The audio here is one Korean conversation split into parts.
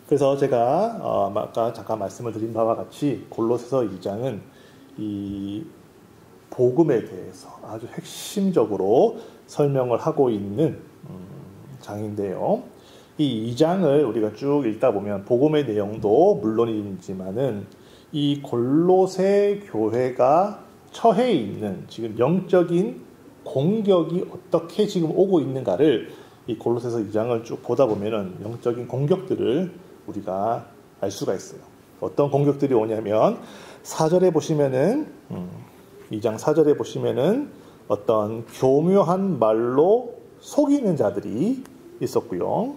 그래서 제가 아까 잠깐 말씀을 드린 바와 같이 골로새서 2장은 이 복음에 대해서 아주 핵심적으로 설명을 하고 있는 장인데요. 이 2장을 우리가 쭉 읽다 보면 복음의 내용도 물론이지만은 이 골로새 교회가 처해 있는 지금 영적인 공격이 어떻게 지금 오고 있는가를 이 골로새서 2장을 쭉 보다 보면은 영적인 공격들을 우리가 알 수가 있어요. 어떤 공격들이 오냐면 4절에 보시면은 2장 4절에 보시면은 어떤 교묘한 말로 속이는 자들이 있었고요.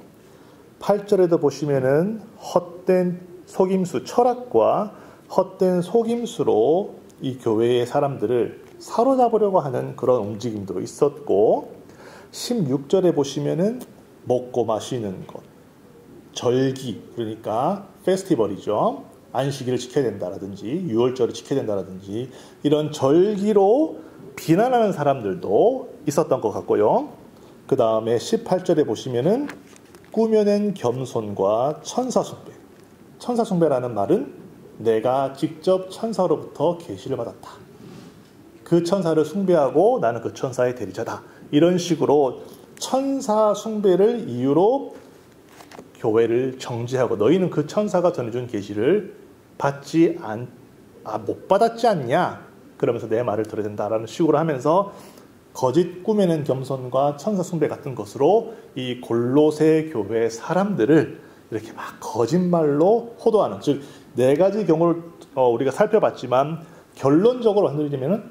8절에도 보시면은 헛된 속임수, 철학과 헛된 속임수로 이 교회의 사람들을 사로잡으려고 하는 그런 움직임도 있었고, 16절에 보시면은 먹고 마시는 것, 절기, 그러니까 페스티벌이죠. 안식일을 지켜야 된다라든지 유월절을 지켜야 된다라든지 이런 절기로 비난하는 사람들도 있었던 것 같고요. 그 다음에 18절에 보시면은 꾸며낸 겸손과 천사숭배. 천사숭배라는 말은 내가 직접 천사로부터 계시를 받았다. 그 천사를 숭배하고 나는 그 천사의 대리자다. 이런 식으로 천사숭배를 이유로 교회를 정죄하고 너희는 그 천사가 전해준 계시를 못 받았지 않냐? 그러면서 내 말을 들어야 된다라는 식으로 하면서 거짓 꾸며낸 겸손과 천사숭배 같은 것으로 이 골로새 교회 사람들을 이렇게 막 거짓말로 호도하는, 즉 네 가지 경우를 우리가 살펴봤지만 결론적으로 hand리자면은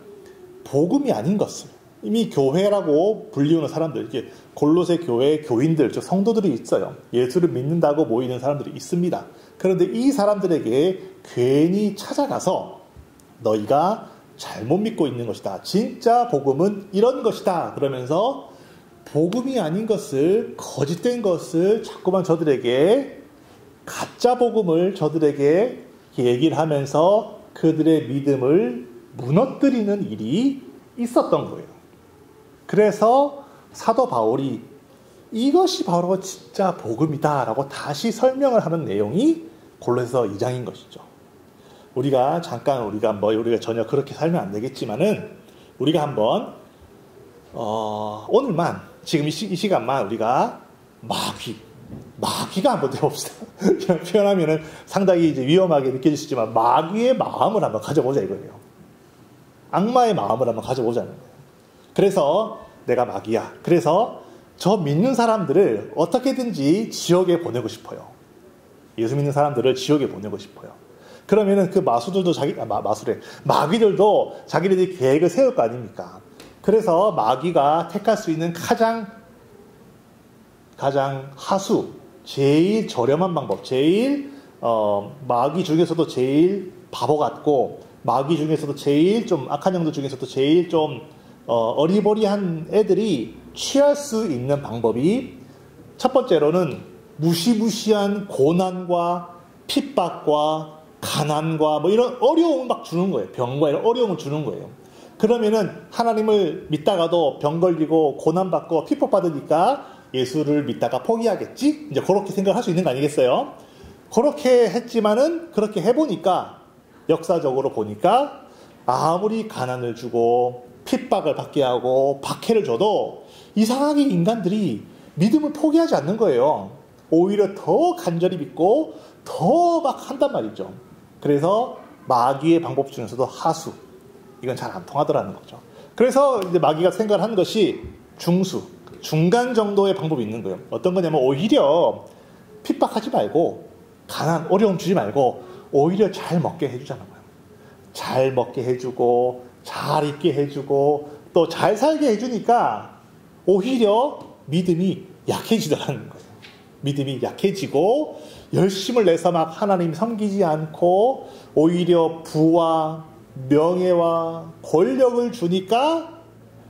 복음이 아닌 것을 이미 교회라고 불리우는 사람들, 이렇게 골로새 교회 교인들, 즉 성도들이 있어요. 예수를 믿는다고 모이는 사람들이 있습니다. 그런데 이 사람들에게 괜히 찾아가서 너희가 잘못 믿고 있는 것이다. 진짜 복음은 이런 것이다. 그러면서 복음이 아닌 것을, 거짓된 것을 자꾸만 저들에게, 가짜 복음을 저들에게 얘기를 하면서 그들의 믿음을 무너뜨리는 일이 있었던 거예요. 그래서 사도 바울이 이것이 바로 진짜 복음이다라고 다시 설명을 하는 내용이 골로새서 2장인 것이죠. 우리가 전혀 그렇게 살면 안 되겠지만은 우리가 한번 오늘만 지금 이 시간만 우리가 마귀가 한번 되어봅시다. 표현하면은 상당히 이제 위험하게 느껴질 수 있지만 마귀의 마음을 한번 가져보자 이거예요. 악마의 마음을 한번 가져보자는 거예요. 그래서 내가 마귀야. 그래서 저 믿는 사람들을 어떻게든지 지옥에 보내고 싶어요. 예수 믿는 사람들을 지옥에 보내고 싶어요. 그러면은 그 마귀들도 자기네들이 계획을 세울 거 아닙니까? 그래서 마귀가 택할 수 있는 가장 하수, 제일 저렴한 방법, 마귀 중에서도 제일 바보 같고, 마귀 중에서도 제일 좀 악한 영들 중에서도 제일 좀 어리버리한 애들이 취할 수 있는 방법이, 첫 번째로는 무시무시한 고난과 핍박과 가난과 뭐 이런 어려움을 막 주는 거예요. 병과 이런 어려움을 주는 거예요. 그러면은 하나님을 믿다가도 병 걸리고 고난받고 핍박받으니까 예수를 믿다가 포기하겠지? 이제 그렇게 생각할 수 있는 거 아니겠어요? 그렇게 했지만은 그렇게 해보니까 역사적으로 보니까 아무리 가난을 주고 핍박을 받게 하고 박해를 줘도 이상하게 인간들이 믿음을 포기하지 않는 거예요. 오히려 더 간절히 믿고 더 막 한단 말이죠. 그래서 마귀의 방법 중에서도 하수, 이건 잘 안 통하더라는 거죠. 그래서 이제 마귀가 생각을 하는 것이 중간 정도의 방법이 있는 거예요. 어떤 거냐면 오히려 핍박하지 말고 가난, 어려움 주지 말고 오히려 잘 먹게 해주자는 거예요. 잘 먹게 해주고 잘 입게 해주고 또 잘 살게 해주니까 오히려 믿음이 약해지더라는 거예요. 믿음이 약해지고 열심을 내서 막 하나님 섬기지 않고 오히려 부와 명예와 권력을 주니까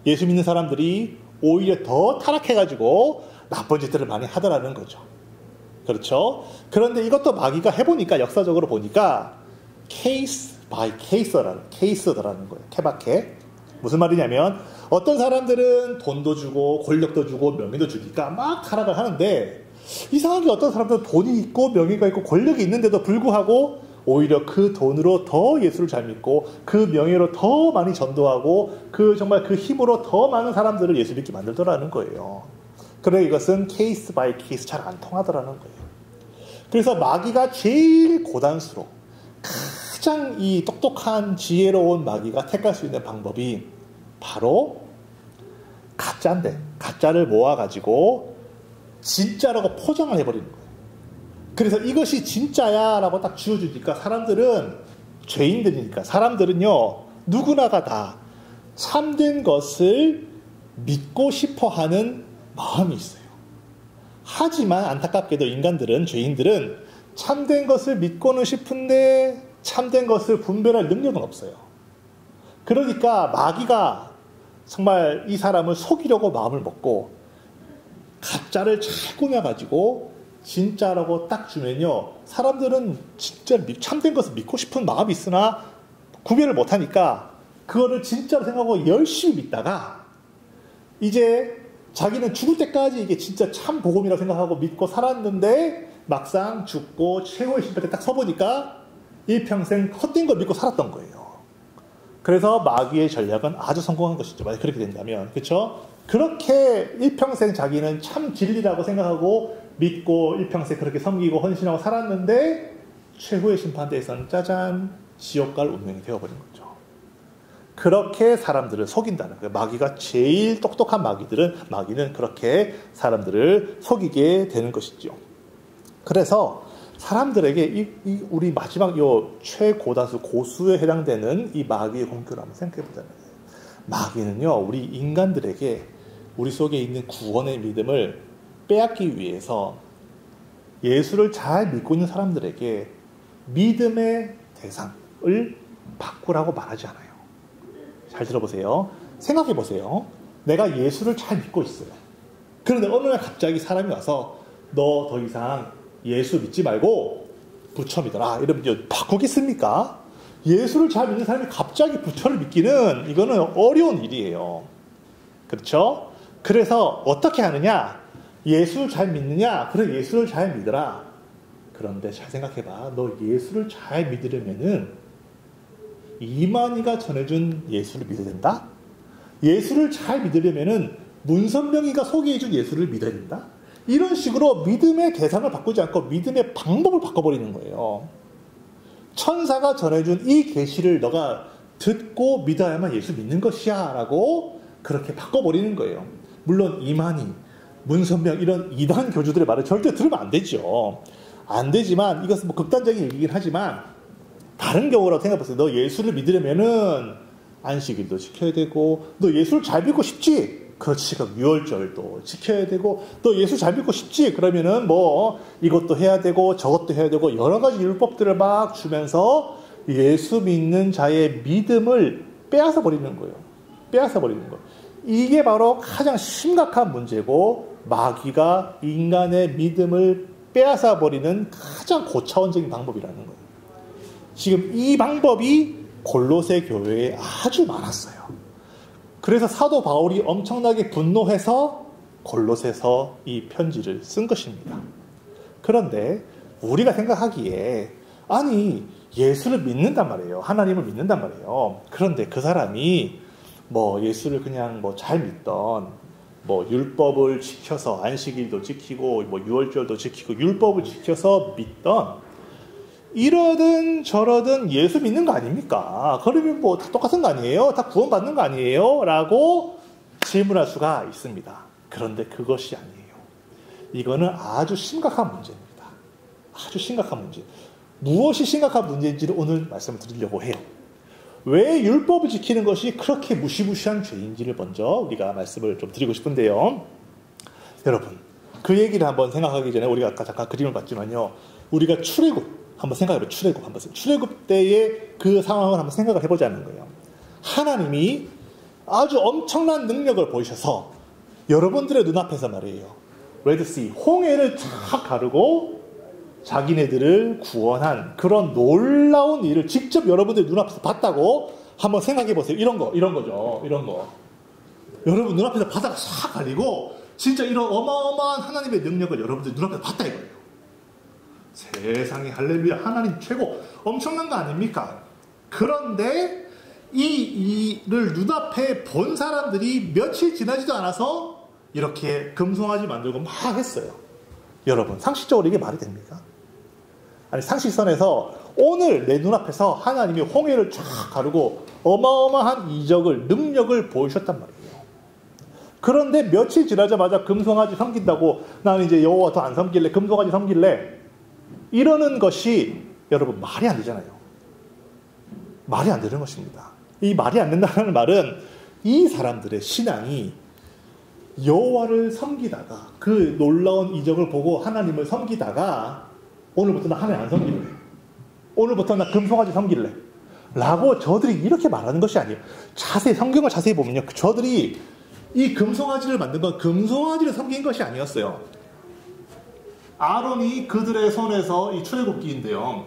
예수 믿는 사람들이 오히려 더 타락해가지고 나쁜 짓들을 많이 하더라는 거죠. 그렇죠? 그런데 이것도 마귀가 해보니까 역사적으로 보니까 케이스 바이 케이스더라는 거예요. 케바케. 무슨 말이냐면 어떤 사람들은 돈도 주고 권력도 주고 명예도 주니까 막 타락을 하는데 이상하게 어떤 사람들은 돈이 있고 명예가 있고 권력이 있는데도 불구하고 오히려 그 돈으로 더 예수를 잘 믿고 그 명예로 더 많이 전도하고 정말 그 힘으로 더 많은 사람들을 예수 믿게 만들더라는 거예요. 그러나 이것은 케이스 바이 케이스 잘 안 통하더라는 거예요. 그래서 마귀가 제일 고단수로 가장 이 똑똑한 지혜로운 마귀가 택할 수 있는 방법이 바로 가짜인데 가짜를 모아가지고 진짜라고 포장을 해버리는 거예요. 그래서 이것이 진짜야 라고 딱 지어주니까 사람들은 죄인들이니까 사람들은요 누구나가 다 참된 것을 믿고 싶어 하는 마음이 있어요. 하지만 안타깝게도 인간들은 죄인들은 참된 것을 믿고는 싶은데 참된 것을 분별할 능력은 없어요. 그러니까 마귀가 정말 이 사람을 속이려고 마음을 먹고 가짜를 잘 꾸며가지고 진짜라고 딱 주면요 사람들은 진짜 참된 것을 믿고 싶은 마음이 있으나 구별을 못하니까 그거를 진짜로 생각하고 열심히 믿다가 이제 자기는 죽을 때까지 이게 진짜 참 복음이라고 생각하고 믿고 살았는데 막상 죽고 최후의 심판에 딱 서보니까 일평생 헛된 걸 믿고 살았던 거예요. 그래서 마귀의 전략은 아주 성공한 것이죠. 만약 그렇게 된다면. 그렇죠? 그렇게 일평생 자기는 참 진리라고 생각하고 믿고 일평생 그렇게 섬기고 헌신하고 살았는데 최후의 심판대에서는 짜잔 지옥 갈 운명이 되어버린 거죠. 그렇게 사람들을 속인다는 거예요. 마귀가 제일 똑똑한 마귀는 그렇게 사람들을 속이게 되는 것이죠. 그래서 사람들에게 우리 마지막 요 최고다수 고수에 해당되는 이 마귀의 공격을 한번 생각해 보자면 마귀는요 우리 인간들에게 우리 속에 있는 구원의 믿음을 빼앗기 위해서 예수를 잘 믿고 있는 사람들에게 믿음의 대상을 바꾸라고 말하지 않아요. 잘 들어보세요. 생각해 보세요. 내가 예수를 잘 믿고 있어요. 그런데 어느 날 갑자기 사람이 와서 너 더 이상 예수 믿지 말고 부처 믿어라. 이러면 바꾸겠습니까? 예수를 잘 믿는 사람이 갑자기 부처를 믿기는 이거는 어려운 일이에요. 그렇죠? 그래서 어떻게 하느냐? 예수를 잘 믿느냐? 그래 예수를 잘 믿어라. 그런데 잘 생각해봐. 너 예수를 잘 믿으려면은 이만희가 전해준 예수를 믿어야 된다? 예수를 잘 믿으려면은 문선명이가 소개해준 예수를 믿어야 된다? 이런 식으로 믿음의 대상을 바꾸지 않고 믿음의 방법을 바꿔버리는 거예요. 천사가 전해준 이 계시를 너가 듣고 믿어야만 예수 믿는 것이야 라고 그렇게 바꿔버리는 거예요. 물론 이만희, 문선명 이런 이단 교주들의 말을 절대 들으면 안 되죠. 안 되지만 이것은 뭐 극단적인 얘기긴 하지만 다른 경우라고 생각해보세요. 너 예수를 믿으려면은 안식일도 지켜야 되고 너 예수를 잘 믿고 싶지? 그렇지. 그럼 유월절도 지켜야 되고 너 예수 잘 믿고 싶지? 그러면은 뭐 이것도 해야 되고 저것도 해야 되고 여러 가지 율법들을 막 주면서 예수 믿는 자의 믿음을 빼앗아 버리는 거예요. 빼앗아 버리는 거예요. 이게 바로 가장 심각한 문제고 마귀가 인간의 믿음을 빼앗아 버리는 가장 고차원적인 방법이라는 거예요. 지금 이 방법이 골로새 교회에 아주 많았어요. 그래서 사도 바울이 엄청나게 분노해서 골로새서 이 편지를 쓴 것입니다. 그런데 우리가 생각하기에 아니 예수를 믿는단 말이에요. 하나님을 믿는단 말이에요. 그런데 그 사람이 뭐 예수를 그냥 뭐 잘 믿던 뭐 율법을 지켜서 안식일도 지키고 뭐 유월절도 지키고 율법을 지켜서 믿던 이러든 저러든 예수 믿는 거 아닙니까? 그러면 뭐 다 똑같은 거 아니에요? 다 구원받는 거 아니에요? 라고 질문할 수가 있습니다. 그런데 그것이 아니에요. 이거는 아주 심각한 문제입니다. 아주 심각한 문제. 무엇이 심각한 문제인지를 오늘 말씀을 드리려고 해요. 왜 율법을 지키는 것이 그렇게 무시무시한 죄인지를 먼저 우리가 말씀을 좀 드리고 싶은데요. 여러분, 그 얘기를 한번 생각하기 전에 우리가 아까 잠깐 그림을 봤지만요. 우리가 출애굽 한번 생각해봐요. 출애굽 때의 그 상황을 한번 생각을 해보자는 거예요. 하나님이 아주 엄청난 능력을 보이셔서 여러분들의 눈앞에서 말이에요. 레드씨, 홍해를 쫙 가르고 자기네들을 구원한 그런 놀라운 일을 직접 여러분들 눈앞에서 봤다고 한번 생각해보세요. 이런 거죠. 이런 거. 여러분 눈앞에서 바다가 싹 가리고 진짜 이런 어마어마한 하나님의 능력을 여러분들 눈앞에 봤다 이거예요. 세상에 할렐루야, 하나님 최고, 엄청난 거 아닙니까? 그런데 이 일을 눈앞에 본 사람들이 며칠 지나지도 않아서 이렇게 금송아지 만들고 막 했어요. 여러분, 상식적으로 이게 말이 됩니까? 아니, 상식선에서 오늘 내 눈앞에서 하나님이 홍해를 쫙 가르고 어마어마한 이적을, 능력을 보여주셨단 말이에요. 그런데 며칠 지나자마자 금송아지 섬긴다고 나는 이제 여호와 더 안 섬길래, 금송아지 섬길래, 이러는 것이 여러분 말이 안 되잖아요. 말이 안 되는 것입니다. 이 말이 안 된다는 말은 이 사람들의 신앙이 여호와를 섬기다가 그 놀라운 이적을 보고 하나님을 섬기다가 오늘부터 나 하나님 안 섬길래, 오늘부터 나 금송아지 섬길래 라고 저들이 이렇게 말하는 것이 아니에요. 자세히 성경을 자세히 보면요, 저들이 이 금송아지를 만든 건 금송아지를 섬긴 것이 아니었어요. 아론이 그들의 손에서, 이 출애굽기인데요,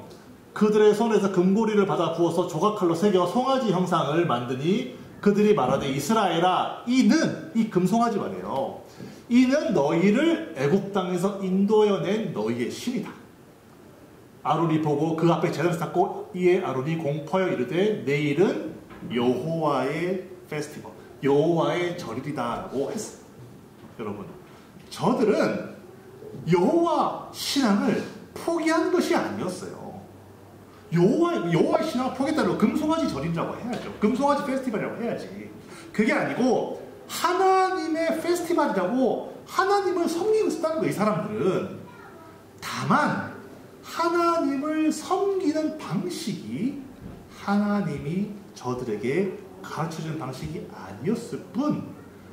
그들의 손에서 금고리를 받아 부어서 조각칼로 새겨 송아지 형상을 만드니 그들이 말하되 이스라엘아, 이는, 이 금송아지 말이에요, 이는 너희를 애굽 땅에서 인도해낸 너희의 신이다. 아론이 보고 그 앞에 제단을 쌓고 이에 아론이 공포하여 이르되 내일은 여호와의 페스티벌, 여호와의 절이다 라고 했어요. 여러분, 저들은 여호와 신앙을 포기한 것이 아니었어요. 여호와의 신앙을 포기했다고 금송아지 절이라고 해야죠. 금송아지 페스티벌이라고 해야지. 그게 아니고 하나님의 페스티벌이라고 하나님을 섬기고 있었다는 거예요, 이 사람들은. 다만 하나님을 섬기는 방식이 하나님이 저들에게 가르쳐주는 방식이 아니었을 뿐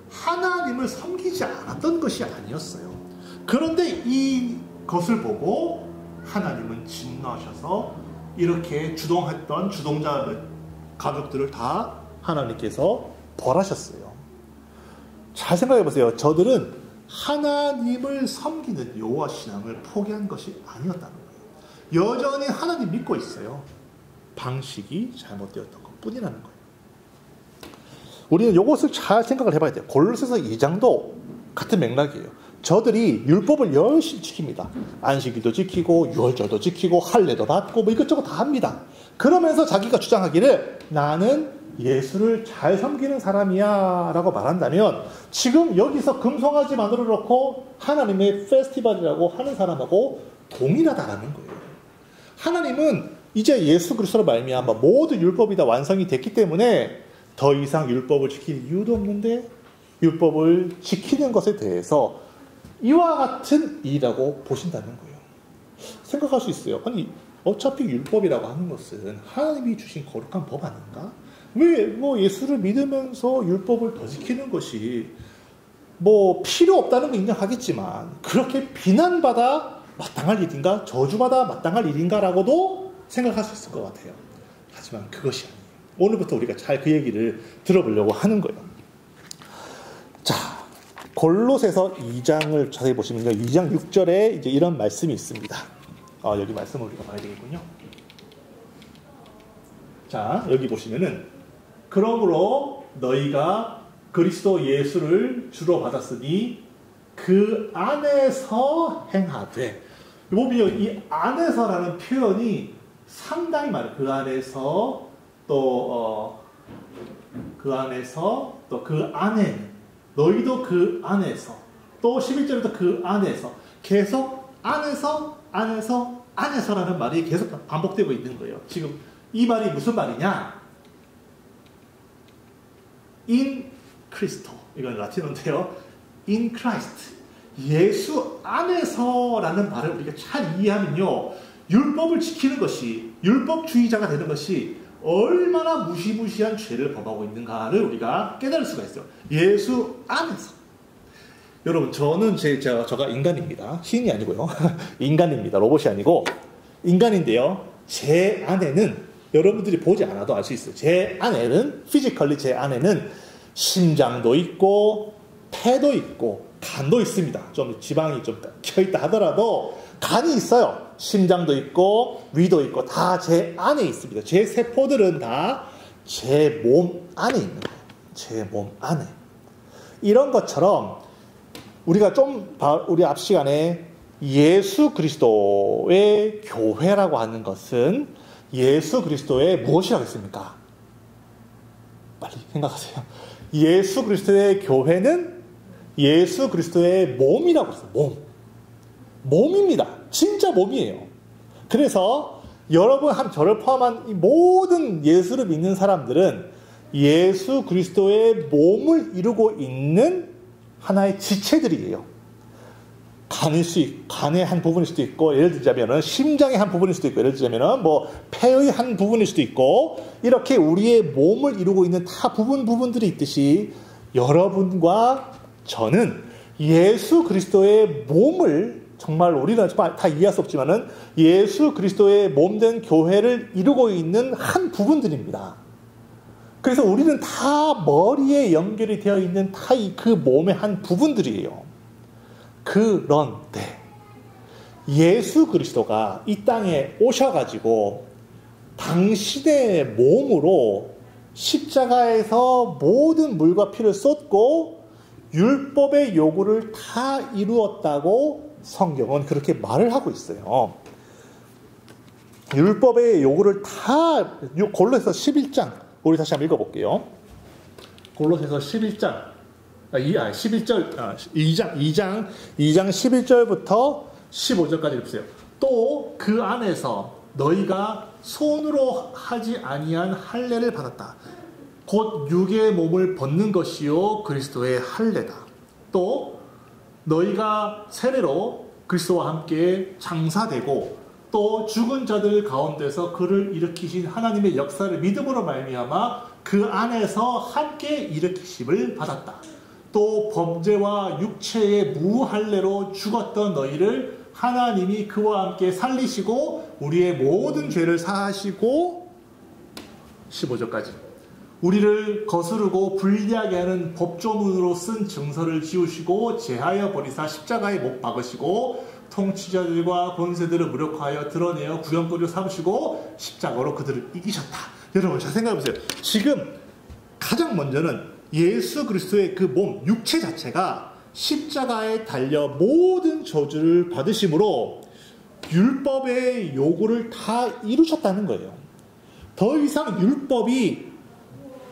하나님을 섬기지 않았던 것이 아니었어요. 그런데 이것을 보고 하나님은 진노하셔서 이렇게 주동했던 주동자 가족들을 다 하나님께서 벌하셨어요. 잘 생각해 보세요. 저들은 하나님을 섬기는 여호와 신앙을 포기한 것이 아니었다는 거예요. 여전히 하나님 믿고 있어요. 방식이 잘못되었던 것 뿐이라는 거예요. 우리는 이것을 잘 생각을 해봐야 돼요. 골로새서 2장도 같은 맥락이에요. 저들이 율법을 열심히 지킵니다. 안식일도 지키고 유월절도 지키고 할례도 받고 뭐 이것저것 다 합니다. 그러면서 자기가 주장하기를 나는 예수를 잘 섬기는 사람이야 라고 말한다면 지금 여기서 금송아지 만들어 놓고 하나님의 페스티벌이라고 하는 사람하고 동일하다라는 거예요. 하나님은 이제 예수 그리스도로 말미암아 모든 율법이 다 완성이 됐기 때문에 더 이상 율법을 지킬 이유도 없는데 율법을 지키는 것에 대해서 이와 같은 일이라고 보신다는 거예요. 생각할 수 있어요. 아니 어차피 율법이라고 하는 것은 하나님이 주신 거룩한 법 아닌가? 왜 뭐 예수를 믿으면서 율법을 더 지키는 것이 뭐 필요 없다는 거 인정하겠지만 그렇게 비난받아 마땅할 일인가? 저주받아 마땅할 일인가라고도 생각할 수 있을 것 같아요. 하지만 그것이 아니에요. 오늘부터 우리가 잘 그 얘기를 들어보려고 하는 거예요. 자, 골로새서 2장을 자세히 보시면요, 2장 6절에 이제 이런 말씀이 있습니다. 여기 말씀을 우리가 봐야 되겠군요. 자, 여기 보시면은 그러므로 너희가 그리스도 예수를 주로 받았으니 그 안에서 행하되, 보면요, 이 안에서라는 표현이 상당히 많아요. 그 안에서 또 그 안에서 또 그 안에 너희도 그 안에서 또 11절부터 그 안에서 계속 안에서라는 말이 계속 반복되고 있는 거예요. 지금 이 말이 무슨 말이냐? in Christo, 이건 라틴어인데요. in Christ, 예수 안에서라는 말을 우리가 잘 이해하면요, 율법을 지키는 것이, 율법주의자가 되는 것이 얼마나 무시무시한 죄를 범하고 있는가를 우리가 깨달을 수가 있어요. 예수 안에서. 여러분, 제가 인간입니다. 신이 아니고요. 인간입니다. 로봇이 아니고 인간인데요. 제 안에는, 여러분들이 보지 않아도 알 수 있어요. 제 안에는, 피지컬리 제 안에는 심장도 있고 폐도 있고 간도 있습니다. 좀 지방이 좀 껴있다 하더라도 간이 있어요. 심장도 있고 위도 있고 다 제 안에 있습니다. 제 세포들은 다 제 몸 안에 있는 거예요. 제 몸 안에. 이런 것처럼 우리가 우리 앞 시간에 예수 그리스도의 교회라고 하는 것은 예수 그리스도의 무엇이라고 했습니까? 빨리 생각하세요. 예수 그리스도의 교회는 예수 그리스도의 몸이라고 했어요. 몸입니다. 진짜 몸이에요. 그래서 여러분 저를 포함한 이 모든 예수를 믿는 사람들은 예수 그리스도의 몸을 이루고 있는 하나의 지체들이에요. 간의 한 부분일 수도 있고, 예를 들자면은 심장의 한 부분일 수도 있고, 예를 들자면은 폐의 한 부분일 수도 있고, 이렇게 우리의 몸을 이루고 있는 다 부분들이 있듯이 여러분과 저는 예수 그리스도의 몸을 정말 우리는 다 이해할 수 없지만은 예수 그리스도의 몸된 교회를 이루고 있는 한 부분들입니다. 그래서 우리는 다 머리에 연결이 되어 있는 다 그 몸의 한 부분들이에요. 그런데 예수 그리스도가 이 땅에 오셔가지고 당신의 몸으로 십자가에서 모든 물과 피를 쏟고 율법의 요구를 다 이루었다고 성경은 그렇게 말을 하고 있어요. 율법의 요구를 다 골로새서 11장 우리 다시 한번 읽어볼게요. 골로새서 11장 2장 11절부터 15절까지 읽으세요. 또 그 안에서 너희가 손으로 하지 아니한 할례를 받았다. 곧 육의 몸을 벗는 것이요 그리스도의 할례다. 또 너희가 세례로 그리스도와 함께 장사되고 또 죽은 자들 가운데서 그를 일으키신 하나님의 역사를 믿음으로 말미암아 그 안에서 함께 일으키심을 받았다. 또 범죄와 육체의 무할례로 죽었던 너희를 하나님이 그와 함께 살리시고 우리의 모든 죄를 사하시고 15절까지 우리를 거스르고 불리하게 하는 법조문으로 쓴 증서를 지우시고 제하여 버리사 십자가에 못 박으시고 통치자들과 권세들을 무력화하여 드러내어 구경거리로 삼으시고 십자가로 그들을 이기셨다. 여러분 잘 생각해보세요. 지금 가장 먼저는 예수 그리스도의 그 몸, 육체 자체가 십자가에 달려 모든 저주를 받으심으로 율법의 요구를 다 이루셨다는 거예요. 더 이상 율법이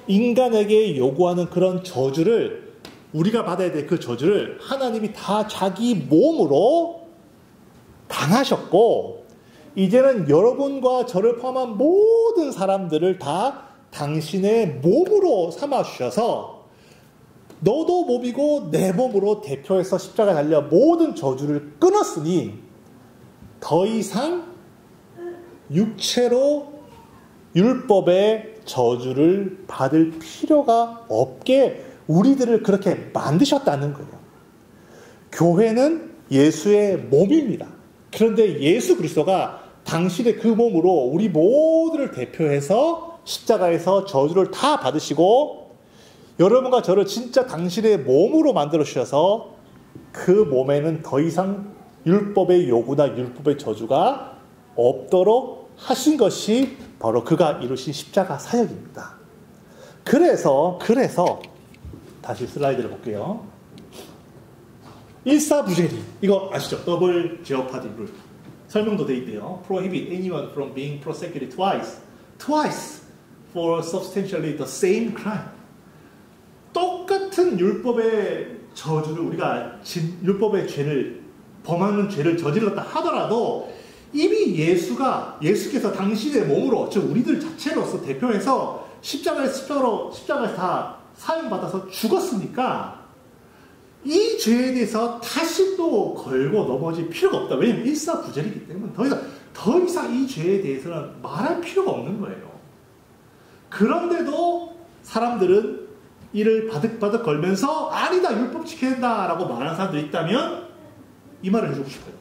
인간에게 요구하는 그런 저주를 우리가 받아야 될 그 저주를 하나님이 다 자기 몸으로 당하셨고 이제는 여러분과 저를 포함한 모든 사람들을 다 당신의 몸으로 삼아주셔서 너도 몸이고 내 몸으로 대표해서 십자가에 달려 모든 저주를 끊었으니 더 이상 육체로 율법의 저주를 받을 필요가 없게 우리들을 그렇게 만드셨다는 거예요. 교회는 예수의 몸입니다. 그런데 예수 그리스도가 당신의 그 몸으로 우리 모두를 대표해서 십자가에서 저주를 다 받으시고 여러분과 저를 진짜 당신의 몸으로 만들어 주셔서 그 몸에는 더 이상 율법의 요구나 율법의 저주가 없도록 하신 것이 바로 그가 이루신 십자가 사역입니다. 그래서 다시 슬라이드를 볼게요. 일사부재리 이거 아시죠? 더블 제어파디 룰 설명도 돼 있대요. Prohibit anyone from being prosecuted twice for substantially the same crime. 똑같은 율법의 저주를 우리가 율법의 죄를 범하는 죄를 저질렀다 하더라도 이미 예수께서 당신의 몸으로 즉 우리들 자체로서 대표해서 십자가에서 다 사형받아서 죽었으니까 이 죄에 대해서 다시 또 걸고 넘어질 필요가 없다. 왜냐하면 일사부재리이기 때문에 더 이상 이 죄에 대해서는 말할 필요가 없는 거예요. 그런데도 사람들은 이를 바득바득 걸면서 아니다 율법 지켜야 된다라고 말하는 사람들이 있다면 이 말을 해주고 싶어요.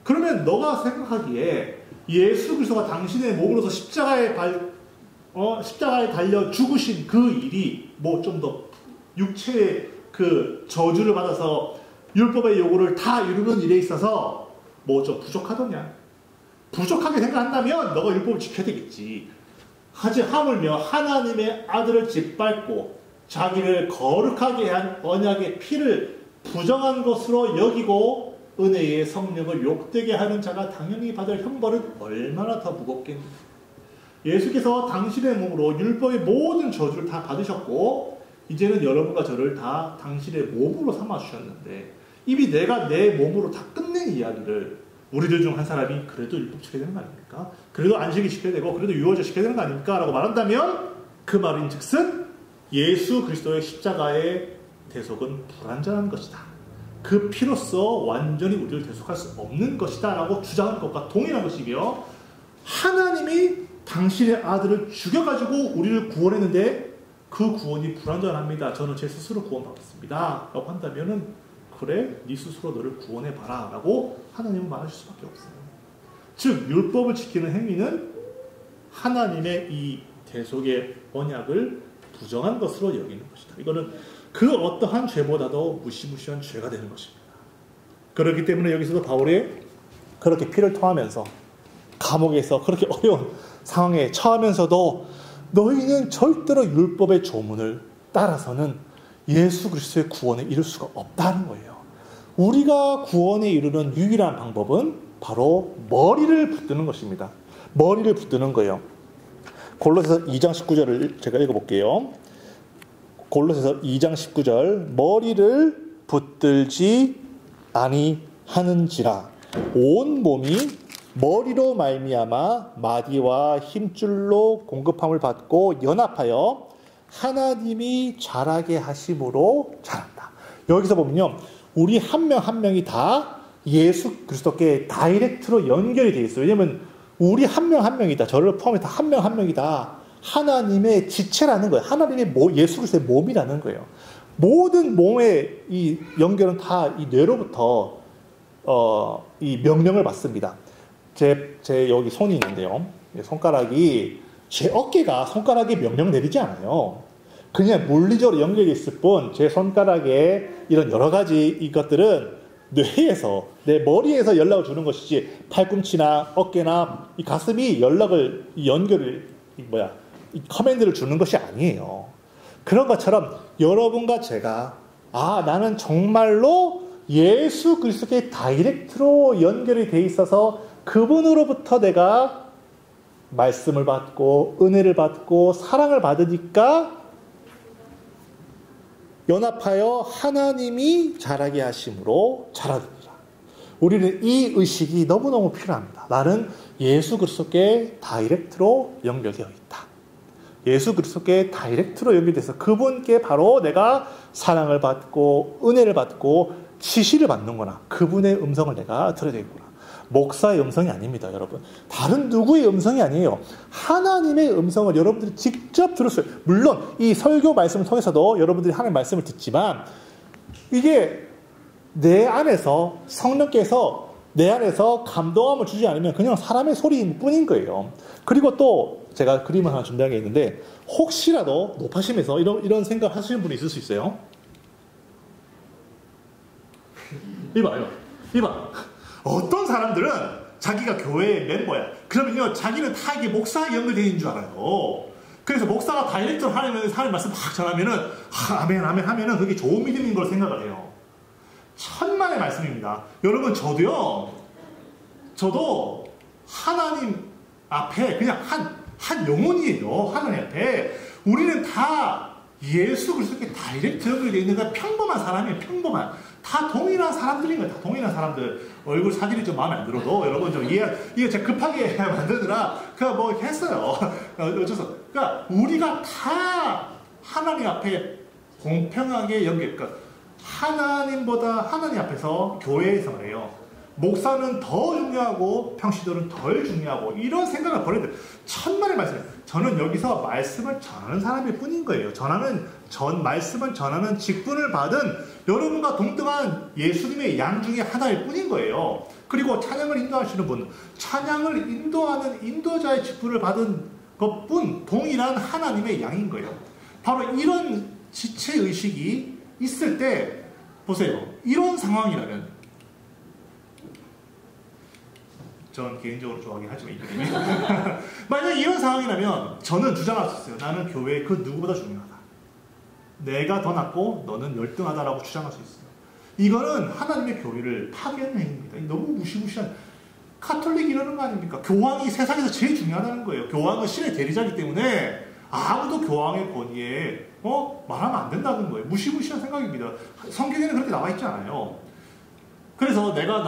그러면 너가 생각하기에 예수 그리스도가 당신의 몸으로서 십자가에 달려 죽으신 그 일이 뭐 좀 더 육체의 그 저주를 받아서 율법의 요구를 다 이루는 일에 있어서 뭐 좀 부족하더냐? 부족하게 생각한다면 너가 율법을 지켜야 되겠지. 하물며 하나님의 아들을 짓밟고 자기를 거룩하게 한 언약의 피를 부정한 것으로 여기고 은혜의 성령을 욕되게 하는 자가 당연히 받을 형벌은 얼마나 더 무겁겠는가. 예수께서 당신의 몸으로 율법의 모든 저주를 다 받으셨고 이제는 여러분과 저를 다 당신의 몸으로 삼아주셨는데 이미 내가 내 몸으로 다 끝낸 이야기를 우리들 중 한 사람이 그래도 율법 지켜야 되는 거 아닙니까? 그래도 안식일 지켜야 되고 그래도 유월절 지켜야 되는 거 아닙니까? 라고 말한다면 그 말인 즉슨 예수 그리스도의 십자가의 대속은 불완전한 것이다. 그 피로써 완전히 우리를 대속할 수 없는 것이다 라고 주장하는 것과 동일한 것이며 하나님이 당신의 아들을 죽여가지고 우리를 구원했는데 그 구원이 불완전합니다. 저는 제 스스로 구원받았습니다. 라고 한다면은 그래, 네 스스로 너를 구원해봐라 라고 하나님은 말하실 수밖에 없어요. 즉 율법을 지키는 행위는 하나님의 이 대속의 언약을 부정한 것으로 여기는 것이다. 이거는 그 어떠한 죄보다도 무시무시한 죄가 되는 것입니다. 그렇기 때문에 여기서도 바울이 그렇게 피를 토하면서 감옥에서 그렇게 어려운 상황에 처하면서도 너희는 절대로 율법의 조문을 따라서는 예수 그리스도의 구원에 이룰 수가 없다는 거예요. 우리가 구원에 이르는 유일한 방법은 바로 머리를 붙드는 것입니다. 머리를 붙드는 거예요. 골로새서 2장 19절을 제가 읽어볼게요. 골로새서 2장 19절 머리를 붙들지 아니하는지라 온 몸이 머리로 말미암아 마디와 힘줄로 공급함을 받고 연합하여 하나님이 자라게 하심으로 자란다. 여기서 보면요, 우리 한 명 한 명이 다 예수 그리스도께 다이렉트로 연결이 되어 있어요. 왜냐하면 우리 한 명 한 명이다. 저를 포함해서 한 명 한 명이다. 하나님의 지체라는 거예요. 하나님의 예수 그리스도의 몸이라는 거예요. 모든 몸의 이 연결은 다 이 뇌로부터 이 명령을 받습니다. 제 여기 손이 있는데요. 손가락이 제 어깨가 손가락에 명령 내리지 않아요. 그냥 물리적으로 연결이 있을 뿐 제 손가락에 이런 여러 가지 이것들은 뇌에서 내 머리에서 연락을 주는 것이지 팔꿈치나 어깨나 이 가슴이 연락을 연결을 이 커맨드를 주는 것이 아니에요. 그런 것처럼 여러분과 제가 나는 정말로 예수 그리스도께 다이렉트로 연결이 돼 있어서 그분으로부터 내가 말씀을 받고 은혜를 받고 사랑을 받으니까 연합하여 하나님이 자라게 하심으로 자라느니라. 우리는 이 의식이 너무너무 필요합니다. 나는 예수 그리스도께 다이렉트로 연결되어 있다. 예수 그리스도께 다이렉트로 연결돼서 그분께 바로 내가 사랑을 받고 은혜를 받고 지시를 받는구나. 그분의 음성을 내가 들어야 되겠구나. 목사의 음성이 아닙니다, 여러분. 다른 누구의 음성이 아니에요. 하나님의 음성을 여러분들이 직접 들었어요. 물론 이 설교 말씀을 통해서도 여러분들이 하나님의 말씀을 듣지만 이게 내 안에서 성령께서 내 안에서 감동함을 주지 않으면 그냥 사람의 소리일 뿐인 거예요. 그리고 또 제가 그림을 하나 준비한 게 있는데 혹시라도 높아심에서 이런 생각 하시는 분이 있을 수 있어요. 이봐. 어떤 사람들은 자기가 교회의 멤버야. 그러면요, 자기는 다 이게 목사에 연결되어 있는 줄 알아요. 그래서 목사가 다이렉트로 하나님의 말씀 막 전하면은, 아멘 하면은 그게 좋은 믿음인 걸 생각을 해요. 천만의 말씀입니다. 여러분, 저도 하나님 앞에 그냥 한 영혼이에요. 하나님 앞에. 우리는 다 예수 그리스도께 다이렉트 연결되어 있는 건 평범한 사람이에요. 평범한. 다 동일한 사람들인 거예요. 다 동일한 사람들. 얼굴 사진이 좀 마음에 안 들어도 여러분 좀 이게 제가 급하게 만드느라 그냥 뭐 했어요. 어째서. 그러니까 우리가 다 하나님 앞에 공평하게 그러니까 하나님보다 하나님 앞에서 교회에서 말해요. 목사는 더 중요하고 평신도는 덜 중요하고 이런 생각을 버려야 돼요. 천만의 말씀. 저는 여기서 말씀을 전하는 사람일 뿐인 거예요. 말씀을 전하는 직분을 받은 여러분과 동등한 예수님의 양 중에 하나일 뿐인 거예요. 그리고 찬양을 인도하시는 분, 찬양을 인도하는 인도자의 직분을 받은 것뿐 동일한 하나님의 양인 거예요. 바로 이런 지체의식이 있을 때 보세요. 이런 상황이라면 저는 개인적으로 좋아하긴 하지만 이름이 만약 이런 상황이라면 저는 주장할 수 있어요. 나는 교회에 그 누구보다 중요하다. 내가 더 낫고 너는 열등하다라고 주장할 수 있어요. 이거는 하나님의 교회를 파괴하는 행위입니다. 너무 무시무시한, 카톨릭 이러는 거 아닙니까? 교황이 세상에서 제일 중요하다는 거예요. 교황은 신의 대리자이기 때문에 아무도 교황의 권위에 말하면 안 된다는 거예요. 무시무시한 생각입니다. 성경에는 그렇게 나와 있지 않아요. 그래서 내가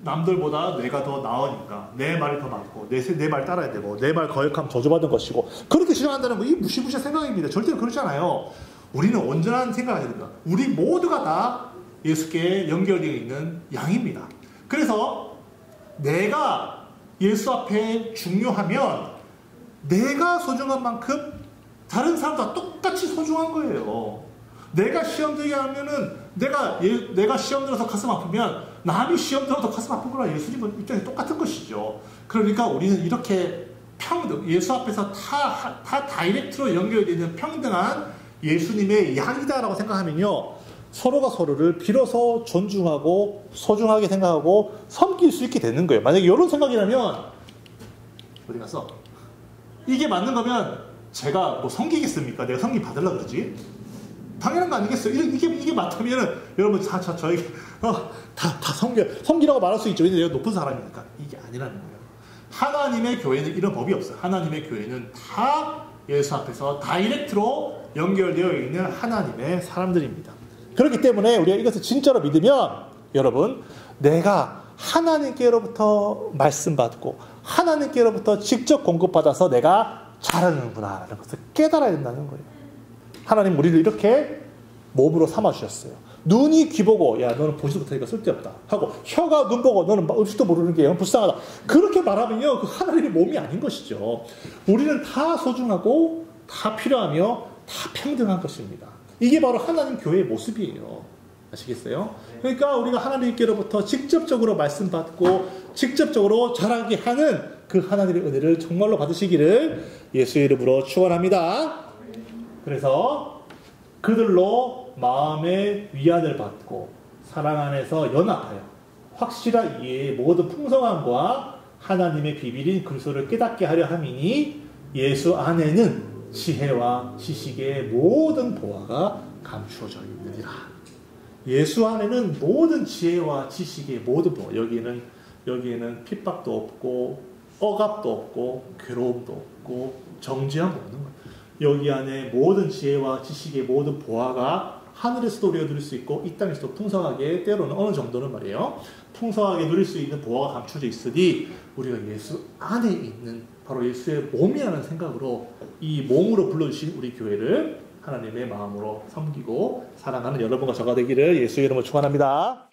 남들보다 내가 더 나으니까 내 말이 더 맞고 내 말 따라야 되고 내 말 거역하면 저주받은 것이고 그렇게 주장한다는 거, 이 무시무시한 생각입니다. 절대로 그렇지 않아요. 우리는 온전한 생각을 해야 됩니다. 우리 모두가 다 예수께 연결되어 있는 양입니다. 그래서 내가 예수 앞에 중요하면 내가 소중한 만큼 다른 사람과 똑같이 소중한 거예요. 내가 시험 들게 하면은 내가 시험 들어서 가슴 아프면 남이 시험 들어서 가슴 아픈 거랑 예수님 입장이 똑같은 것이죠. 그러니까 우리는 이렇게 평등, 예수 앞에서 다 다이렉트로 연결되는 평등한 예수님의 양이다라고 생각하면요, 서로가 서로를 비로소 존중하고 소중하게 생각하고 섬길 수 있게 되는 거예요. 만약에 이런 생각이라면 어디 갔어? 이게 맞는 거면 제가 뭐 섬기겠습니까? 내가 섬김 받으려고 그러지? 당연한 거 아니겠어요? 이게 맞다면 여러분 저에게 다 섬기라고 말할 수 있죠. 왜냐면 내가 높은 사람이니까. 이게 아니라는 거예요. 하나님의 교회는 이런 법이 없어요. 하나님의 교회는 다 예수 앞에서 다이렉트로 연결되어 있는 하나님의 사람들입니다. 그렇기 때문에 우리가 이것을 진짜로 믿으면 여러분, 내가 하나님께로부터 말씀 받고 하나님께로부터 직접 공급받아서 내가 자라는구나 라는 것을 깨달아야 된다는 거예요. 하나님 우리를 이렇게 몸으로 삼아주셨어요. 눈이 귀 보고 야 너는 보지도 못하니까 쓸데없다 하고, 혀가 눈 보고 너는 음식도 모르는 게 불쌍하다, 그렇게 말하면요, 그 하나님의 몸이 아닌 것이죠. 우리는 다 소중하고 다 필요하며 다 평등한 것입니다. 이게 바로 하나님 교회의 모습이에요. 아시겠어요? 그러니까 우리가 하나님께로부터 직접적으로 말씀 받고 직접적으로 자라게 하는 그 하나님의 은혜를 정말로 받으시기를 예수의 이름으로 축원합니다. 그래서 그들로 마음의 위안을 받고 사랑 안에서 연합하여 확실한 이해의 모든 풍성함과 하나님의 비밀인 그리스도를 깨닫게 하려 함이니 예수 안에는 지혜와 지식의 모든 보화가 감추어져 있느니라. 예수 안에는 모든 지혜와 지식의 모든 보화, 여기에는 핍박도 없고 억압도 없고 괴로움도 없고 정죄함도 없는 거예요. 여기 안에 모든 지혜와 지식의 모든 보화가 하늘에서도 우리가 누릴 수 있고 이 땅에서도 풍성하게, 때로는 어느 정도는 말이에요, 풍성하게 누릴 수 있는 보화가 감춰져 있으니 우리가 예수 안에 있는 바로 예수의 몸이라는 생각으로 이 몸으로 불러주신 우리 교회를 하나님의 마음으로 섬기고 사랑하는 여러분과 저가 되기를 예수의 이름으로 축원합니다.